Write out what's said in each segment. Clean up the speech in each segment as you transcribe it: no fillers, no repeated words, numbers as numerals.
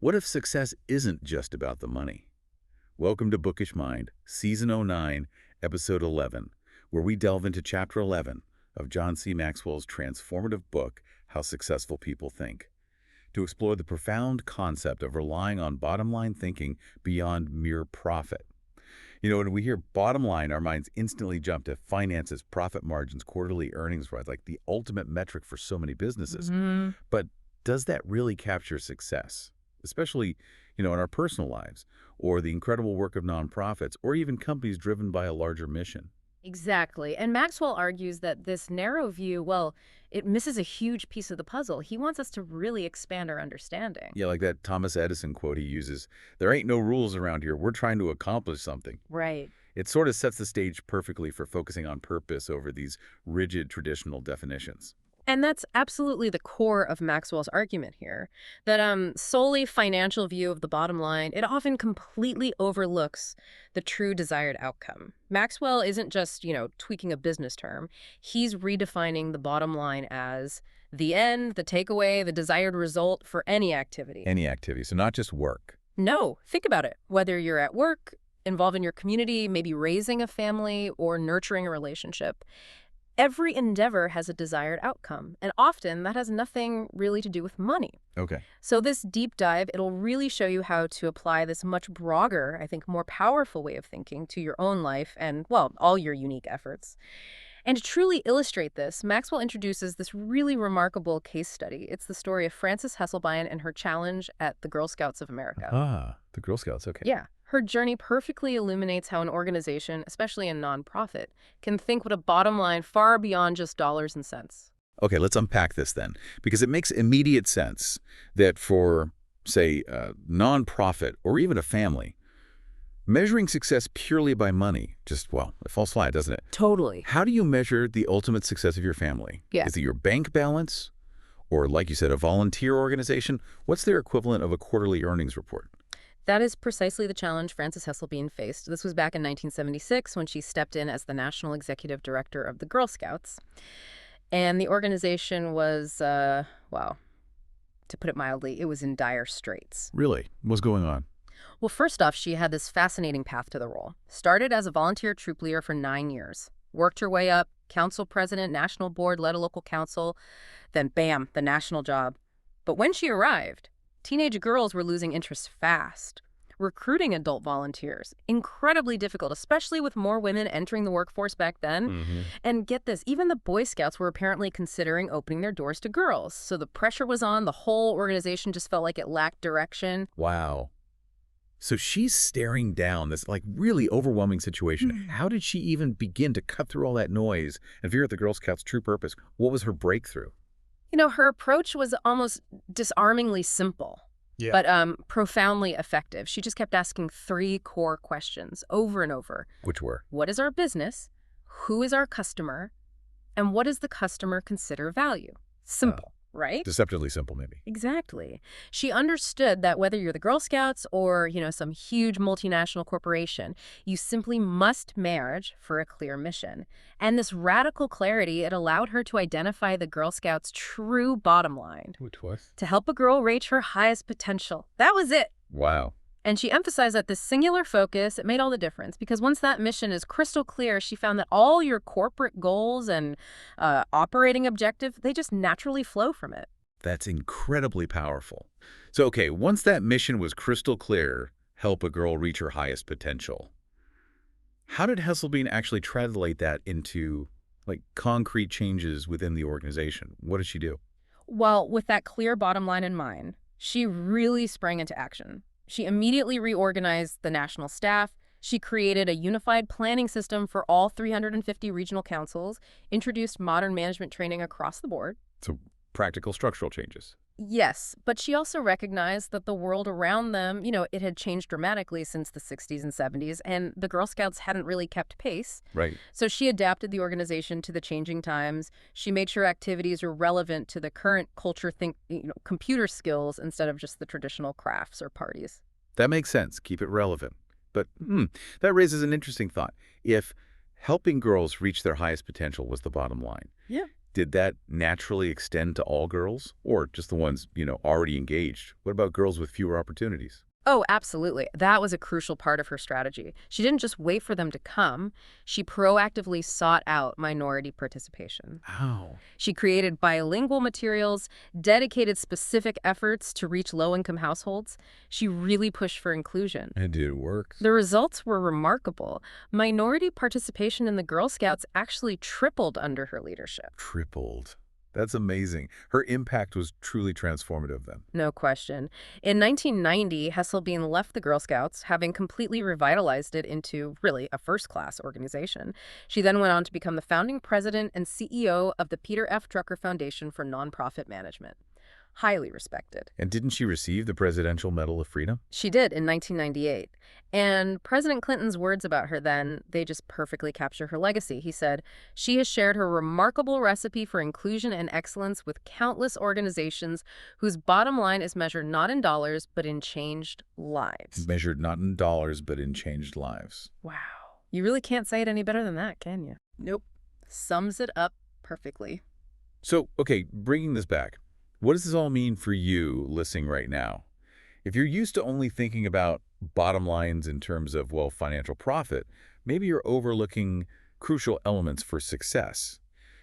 What if success isn't just about the money? Welcome to Bookish Mind, Season '09, Episode 11, where we delve into Chapter 11 of John C. Maxwell's transformative book, How Successful People Think, to explore the profound concept of relying on bottom-line thinking beyond mere profit. You know, when we hear bottom line, our minds instantly jump to finances, profit margins, quarterly earnings, right? Like the ultimate metric for so many businesses. But does that really capture success? Especially, in our personal lives, or the incredible work of nonprofits, or even companies driven by a larger mission. Exactly. And Maxwell argues that this narrow view, well, it misses a huge piece of the puzzle. He wants us to really expand our understanding. Yeah, like that Thomas Edison quote he uses, "There ain't no rules around here. We're trying to accomplish something." Right. It sort of sets the stage perfectly for focusing on purpose over these rigid traditional definitions. And that's absolutely the core of Maxwell's argument here, that solely financial view of the bottom line, it often completely overlooks the true desired outcome. Maxwell isn't just, tweaking a business term. He's redefining the bottom line as the end, the takeaway, the desired result for any activity. Any activity, so not just work. No, think about it. Whether you're at work, involved in your community, maybe raising a family or nurturing a relationship, every endeavor has a desired outcome, and often that has nothing really to do with money. Okay. So this deep dive, it'll really show you how to apply this much broader, I think more powerful way of thinking to your own life and, well, all your unique efforts. And to truly illustrate this, Maxwell introduces this really remarkable case study. It's the story of Frances Hesselbein and her challenge at the Girl Scouts of America. Ah, the Girl Scouts, okay. Yeah. Her journey perfectly illuminates how an organization, especially a nonprofit, can think with a bottom line far beyond just dollars and cents. Okay, let's unpack this then, because it makes immediate sense that for, say, a nonprofit or even a family, measuring success purely by money just, well, it falls flat, doesn't it? Totally. How do you measure the ultimate success of your family? Yeah. Is it your bank balance? Or, like you said, a volunteer organization? What's their equivalent of a quarterly earnings report? That is precisely the challenge Frances Hesselbein faced. This was back in 1976 when she stepped in as the National Executive Director of the Girl Scouts. And the organization was, well, to put it mildly, it was in dire straits. Really? What's going on? Well, first off, she had this fascinating path to the role. Started as a volunteer troop leader for 9 years. Worked her way up, council president, national board, led a local council. Then, bam, the national job. But when she arrived, teenage girls were losing interest fast. Recruiting adult volunteers, incredibly difficult, especially with more women entering the workforce back then. And get this, even the Boy Scouts were apparently considering opening their doors to girls. So the pressure was on. The whole organization just felt like it lacked direction. Wow. So she's staring down this really overwhelming situation. How did she even begin to cut through all that noise and figure out the Girl Scouts' true purpose? What was her breakthrough? Her approach was almost disarmingly simple. Yeah. But profoundly effective. She just kept asking 3 core questions over and over. Which were? What is our business? Who is our customer? And what does the customer consider value? Simple, right? Deceptively simple, maybe. Exactly. She understood that whether you're the Girl Scouts or, some huge multinational corporation, you simply must marriage for a clear mission. And this radical clarity, it allowed her to identify the Girl Scouts' true bottom line. Which was? To help a girl reach her highest potential. That was it. Wow. And she emphasized that this singular focus, it made all the difference. Because once that mission is crystal clear, she found that all your corporate goals and operating objective, they just naturally flow from it. That's incredibly powerful. So, okay, once that mission was crystal clear, help a girl reach her highest potential, how did Hesselbein actually translate that into, concrete changes within the organization? What did she do? Well, with that clear bottom line in mind, she really sprang into action. She immediately reorganized the national staff. She created a unified planning system for all 350 regional councils, introduced modern management training across the board. So practical structural changes. Yes, but she also recognized that the world around them, it had changed dramatically since the 60s and 70s, and the Girl Scouts hadn't really kept pace. Right. So she adapted the organization to the changing times. She made sure activities were relevant to the current culture, computer skills instead of just the traditional crafts or parties. That makes sense. Keep it relevant. But that raises an interesting thought. If helping girls reach their highest potential was the bottom line, Yeah. Did that naturally extend to all girls, or just the ones, already engaged? What about girls with fewer opportunities? Oh, absolutely. That was a crucial part of her strategy. She didn't just wait for them to come, she proactively sought out minority participation. How? She created bilingual materials, dedicated specific efforts to reach low-income households. She really pushed for inclusion. And did it work? The results were remarkable. Minority participation in the Girl Scouts actually tripled under her leadership. Tripled. That's amazing. Her impact was truly transformative then. No question. In 1990, Hesselbein left the Girl Scouts, having completely revitalized it into, really, a first-class organization. She then went on to become the founding president and CEO of the Peter F. Drucker Foundation for Nonprofit Management. Highly respected. And didn't she receive the Presidential Medal of Freedom? She did in 1998. And President Clinton's words about her then, they just perfectly capture her legacy. He said, "She has shared her remarkable recipe for inclusion and excellence with countless organizations whose bottom line is measured not in dollars, but in changed lives." Measured not in dollars, but in changed lives. Wow. You really can't say it any better than that, can you? Nope. Sums it up perfectly. So, okay, bringing this back, what does this all mean for you listening right now? If you're used to only thinking about bottom lines in terms of, well, financial profit, maybe you're overlooking crucial elements for success.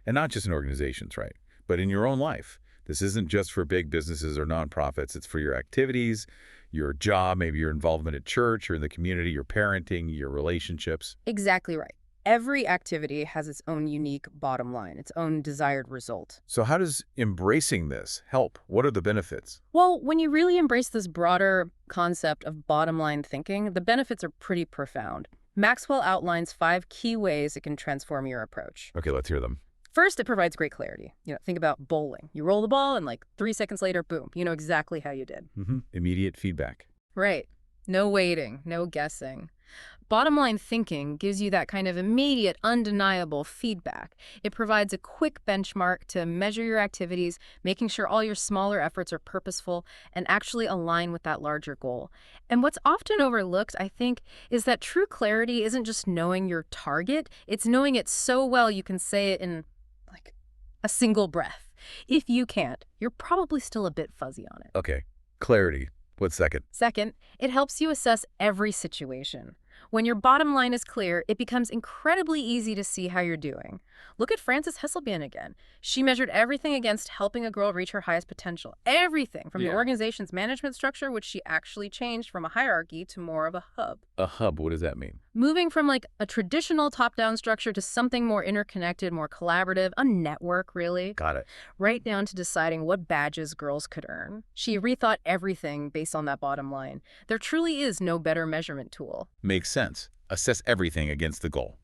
And not just in organizations, right? But in your own life. This isn't just for big businesses or nonprofits. It's for your activities, your job, maybe your involvement at church or in the community, your parenting, your relationships. Exactly right. Every activity has its own unique bottom line, its own desired result. So how does embracing this help? What are the benefits? Well, when you really embrace this broader concept of bottom line thinking, the benefits are pretty profound. Maxwell outlines 5 key ways it can transform your approach. Okay, let's hear them. First, it provides great clarity. Think about bowling. You roll the ball and 3 seconds later, boom, you know exactly how you did. Immediate feedback. Right. No waiting, no guessing. Bottom line thinking gives you that kind of immediate, undeniable feedback. It provides a quick benchmark to measure your activities, making sure all your smaller efforts are purposeful and actually align with that larger goal. And what's often overlooked, I think, is that true clarity isn't just knowing your target, it's knowing it so well you can say it in, a single breath. If you can't, you're probably still a bit fuzzy on it. Okay, clarity. What's second? Second, it helps you assess every situation. When your bottom line is clear, it becomes incredibly easy to see how you're doing. Look at Frances Hesselbein again. She measured everything against helping a girl reach her highest potential. Everything from the organization's management structure, which she actually changed from a hierarchy to more of a hub. A hub, what does that mean? Moving from a traditional top-down structure to something more interconnected, more collaborative, a network, really. Got it. Right down to deciding what badges girls could earn. She rethought everything based on that bottom line. There truly is no better measurement tool. Makes sense. Assess everything against the goal.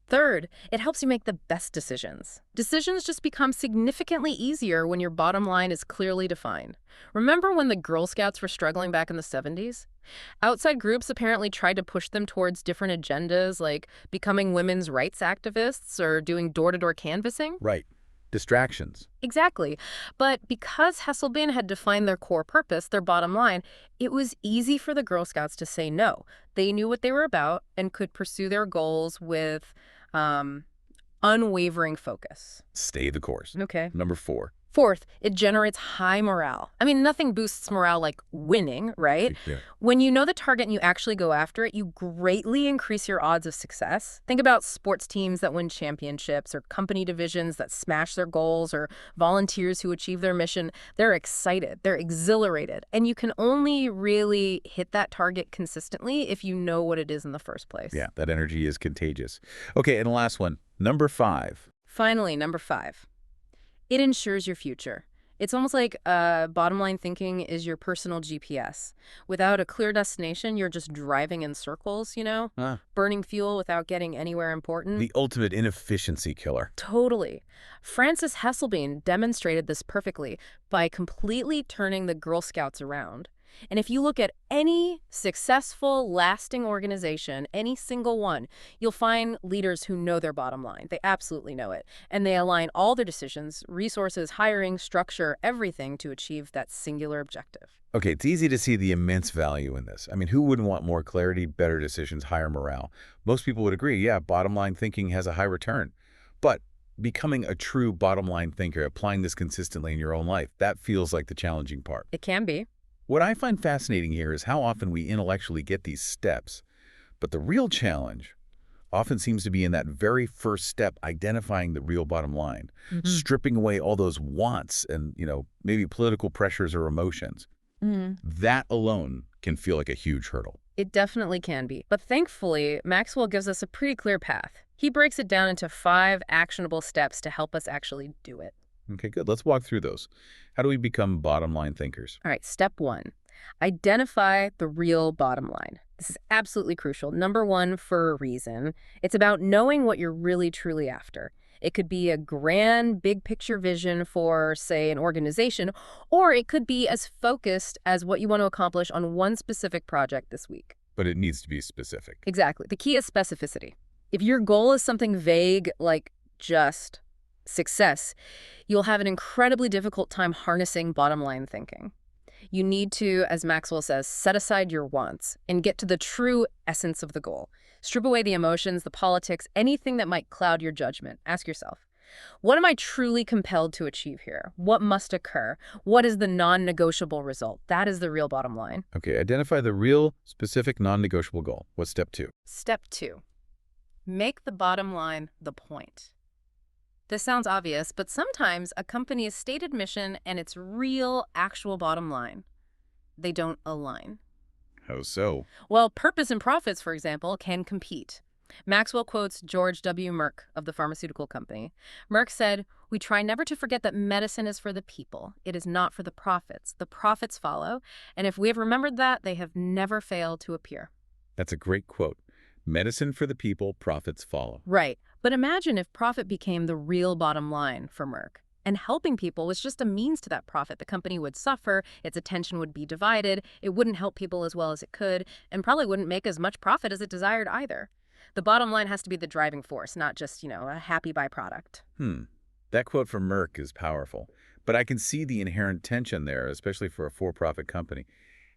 Third, it helps you make the best decisions. Decisions just become significantly easier when your bottom line is clearly defined. Remember when the Girl Scouts were struggling back in the 70s? Outside groups apparently tried to push them towards different agendas, like becoming women's rights activists or doing door-to-door canvassing. Right. Distractions. Exactly. But because Hesselbein had defined their core purpose, their bottom line, it was easy for the Girl Scouts to say no. They knew what they were about and could pursue their goals with unwavering focus. Stay the course. Okay. Number 4. Fourth, it generates high morale. I mean, nothing boosts morale like winning, right? Yeah. When you know the target and you actually go after it, you greatly increase your odds of success. Think about sports teams that win championships or company divisions that smash their goals or volunteers who achieve their mission. They're excited, they're exhilarated, and you can only really hit that target consistently if you know what it is in the first place. Yeah, that energy is contagious. Okay, and the last one, number 5. Finally, number 5. It ensures your future. It's almost like bottom line thinking is your personal GPS. Without a clear destination, you're just driving in circles, burning fuel without getting anywhere important. The ultimate inefficiency killer. Totally. Frances Hesselbein demonstrated this perfectly by completely turning the Girl Scouts around. And if you look at any successful, lasting organization, any single one, you'll find leaders who know their bottom line. They absolutely know it. And they align all their decisions, resources, hiring, structure, everything to achieve that singular objective. Okay, it's easy to see the immense value in this. I mean, who wouldn't want more clarity, better decisions, higher morale? Most people would agree, yeah, bottom line thinking has a high return. But becoming a true bottom-line thinker, applying this consistently in your own life, that feels like the challenging part. It can be. What I find fascinating here is how often we intellectually get these steps, but the real challenge often seems to be in that very first step, identifying the real bottom line, stripping away all those wants and, maybe political pressures or emotions. That alone can feel like a huge hurdle. It definitely can be. But thankfully, Maxwell gives us a pretty clear path. He breaks it down into 5 actionable steps to help us actually do it. Okay, good. Let's walk through those. How do we become bottom-line thinkers? All right, step 1. Identify the real bottom line. This is absolutely crucial. Number 1 for a reason. It's about knowing what you're really truly after. It could be a grand, big picture vision for, say, an organization, or it could be as focused as what you want to accomplish on one specific project this week. But it needs to be specific. Exactly. The key is specificity. If your goal is something vague, like just success, you'll have an incredibly difficult time harnessing bottom line thinking. You need to, as Maxwell says, set aside your wants and get to the true essence of the goal. Strip away the emotions, the politics, anything that might cloud your judgment. Ask yourself, what am I truly compelled to achieve here? What must occur? What is the non-negotiable result? That is the real bottom line. Okay, identify the real, specific, non-negotiable goal. What's step 2? Step 2, make the bottom line the point. This sounds obvious, but sometimes a company's stated mission and its real, actual bottom line, they don't align. How so? Well, purpose and profits, for example, can compete. Maxwell quotes George W. Merck of the pharmaceutical company. Merck said, "We try never to forget that medicine is for the people. It is not for the profits. The profits follow, and if we have remembered that, they have never failed to appear." That's a great quote. Medicine for the people, profits follow. Right. But imagine if profit became the real bottom line for Merck. And helping people was just a means to that profit. The company would suffer, its attention would be divided, it wouldn't help people as well as it could, and probably wouldn't make as much profit as it desired either. The bottom line has to be the driving force, not just, a happy byproduct. That quote from Merck is powerful, but I can see the inherent tension there, especially for a for-profit company.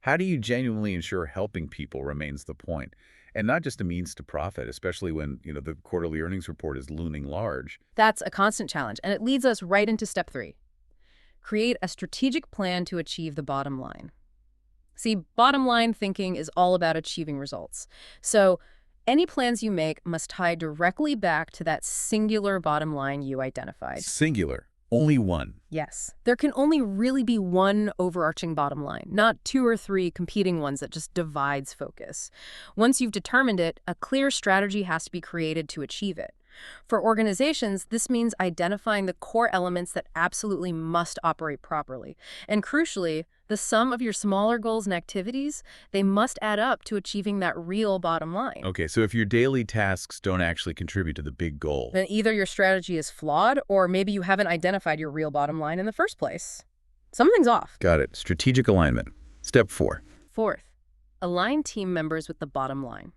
How do you genuinely ensure helping people remains the point? And not just a means to profit, especially when, the quarterly earnings report is looming large. That's a constant challenge, and it leads us right into step 3. Create a strategic plan to achieve the bottom line. See, bottom line thinking is all about achieving results. So any plans you make must tie directly back to that singular bottom line you identified. Singular. Only one. Yes. There can only really be one overarching bottom line, not 2 or 3 competing ones that just divides focus. Once you've determined it, a clear strategy has to be created to achieve it. For organizations, this means identifying the core elements that absolutely must operate properly. And crucially, the sum of your smaller goals and activities, they must add up to achieving that real bottom line. Okay, so if your daily tasks don't actually contribute to the big goal, then either your strategy is flawed or maybe you haven't identified your real bottom line in the first place. Something's off. Got it. Strategic alignment. Step 4. Fourth, align team members with the bottom line.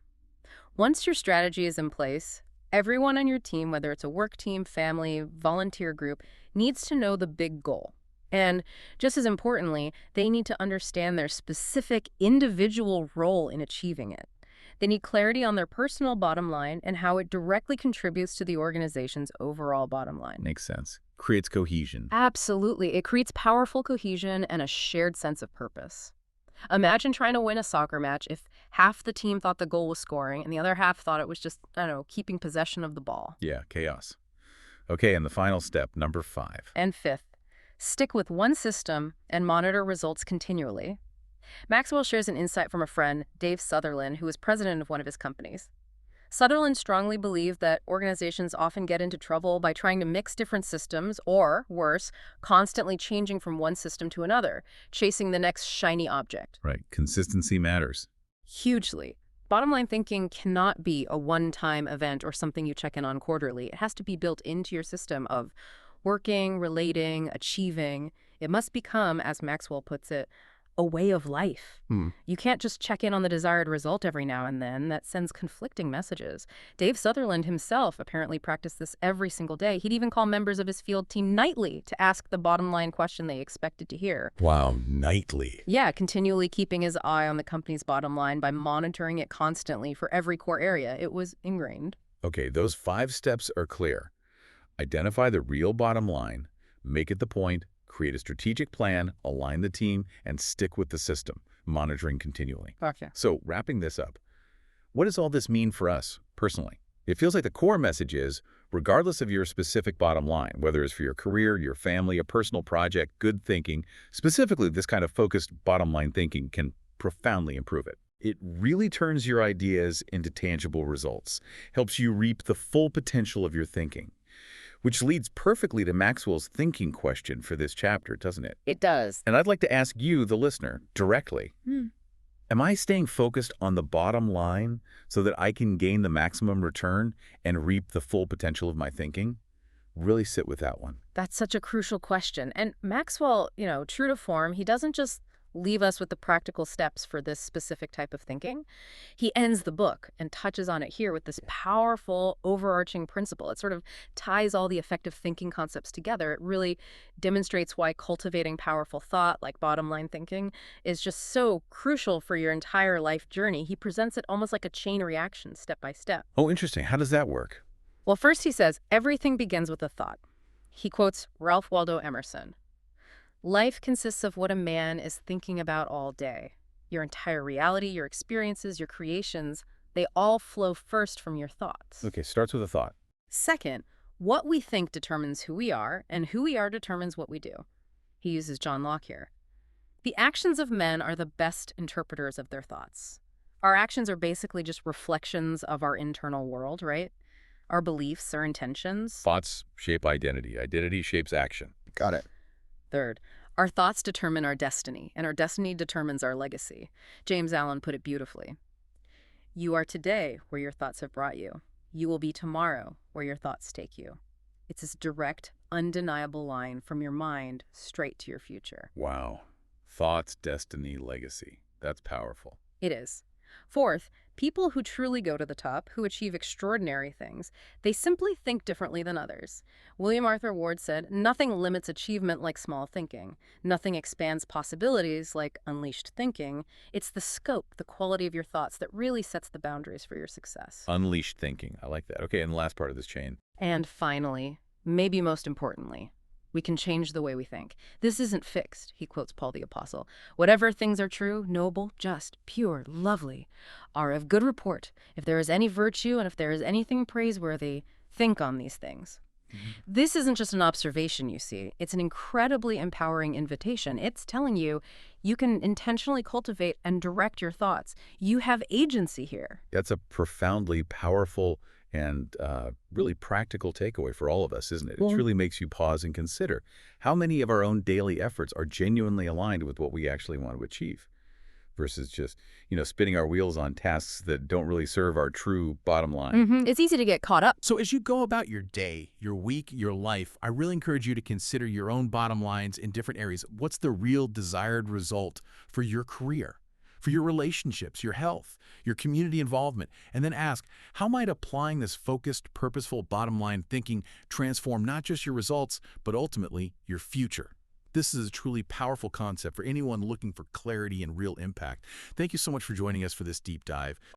Once your strategy is in place, everyone on your team, whether it's a work team, family, volunteer group, needs to know the big goal. And just as importantly, they need to understand their specific individual role in achieving it. They need clarity on their personal bottom line and how it directly contributes to the organization's overall bottom line. Makes sense. Creates cohesion. Absolutely. It creates powerful cohesion and a shared sense of purpose. Imagine trying to win a soccer match if half the team thought the goal was scoring and the other half thought it was just, keeping possession of the ball. Yeah, chaos. Okay, and the final step, number 5. And 5th, stick with one system and monitor results continually. Maxwell shares an insight from a friend, Dave Sutherland, who was president of one of his companies. Sutherland strongly believed that organizations often get into trouble by trying to mix different systems or, worse, constantly changing from one system to another, chasing the next shiny object. Right. Consistency matters. Hugely. Bottom line thinking cannot be a one-time event or something you check in on quarterly. It has to be built into your system of working, relating, achieving. It must become, as Maxwell puts it, a way of life. You can't just check in on the desired result every now and then. That sends conflicting messages. Dave Sutherland himself apparently practiced this every single day. He'd even call members of his field team nightly to ask the bottom line question they expected to hear. Wow, nightly. Yeah, continually keeping his eye on the company's bottom line by monitoring it constantly for every core area. It was ingrained. Okay, those 5 steps are clear. Identify the real bottom line, make it the point, create a strategic plan, align the team, and stick with the system, monitoring continually. Gotcha. So, wrapping this up, what does all this mean for us personally? It feels like the core message is, regardless of your specific bottom line, whether it's for your career, your family, a personal project, good thinking, specifically this kind of focused bottom line thinking can profoundly improve it. It really turns your ideas into tangible results, helps you reap the full potential of your thinking, which leads perfectly to Maxwell's thinking question for this chapter, doesn't it? It does. And I'd like to ask you, the listener, directly. Am I staying focused on the bottom line so that I can gain the maximum return and reap the full potential of my thinking? Really sit with that one. That's such a crucial question. And Maxwell, true to form, he doesn't just leave us with the practical steps for this specific type of thinking. He ends the book and touches on it here with this powerful overarching principle. It sort of ties all the effective thinking concepts together. It really demonstrates why cultivating powerful thought, like bottom line thinking, is just so crucial for your entire life journey. He presents it almost like a chain reaction, step by step. Oh, interesting. How does that work? Well, first he says, everything begins with a thought. He quotes Ralph Waldo Emerson. Life consists of what a man is thinking about all day. Your entire reality, your experiences, your creations, they all flow first from your thoughts. Okay, starts with a thought. Second, what we think determines who we are, and who we are determines what we do. He uses John Locke here. The actions of men are the best interpreters of their thoughts. Our actions are basically just reflections of our internal world, right? Our beliefs, our intentions. Thoughts shape identity. Identity shapes action. Got it. Third, our thoughts determine our destiny, and our destiny determines our legacy. James Allen put it beautifully. You are today where your thoughts have brought you. You will be tomorrow where your thoughts take you. It's this direct, undeniable line from your mind straight to your future. Wow. Thoughts, destiny, legacy. That's powerful. It is. Fourth, people who truly go to the top, who achieve extraordinary things, they simply think differently than others. William Arthur Ward said, nothing limits achievement like small thinking. Nothing expands possibilities like unleashed thinking. It's the scope, the quality of your thoughts that really sets the boundaries for your success. Unleashed thinking. I like that. Okay, and the last part of this chain. And finally, maybe most importantly, we can change the way we think. This isn't fixed, he quotes Paul the Apostle. Whatever things are true, noble, just, pure, lovely, are of good report. If there is any virtue and if there is anything praiseworthy, think on these things. This isn't just an observation, you see. It's an incredibly empowering invitation. It's telling you you can intentionally cultivate and direct your thoughts. You have agency here. That's a profoundly powerful and really practical takeaway for all of us, isn't it? It truly makes you pause and consider how many of our own daily efforts are genuinely aligned with what we actually want to achieve versus just, spinning our wheels on tasks that don't really serve our true bottom line. It's easy to get caught up. So as you go about your day, your week, your life, I really encourage you to consider your own bottom lines in different areas. What's the real desired result for your career, for your relationships, your health, your community involvement? And then ask, how might applying this focused, purposeful bottom line thinking transform not just your results, but ultimately your future? This is a truly powerful concept for anyone looking for clarity and real impact. Thank you so much for joining us for this deep dive.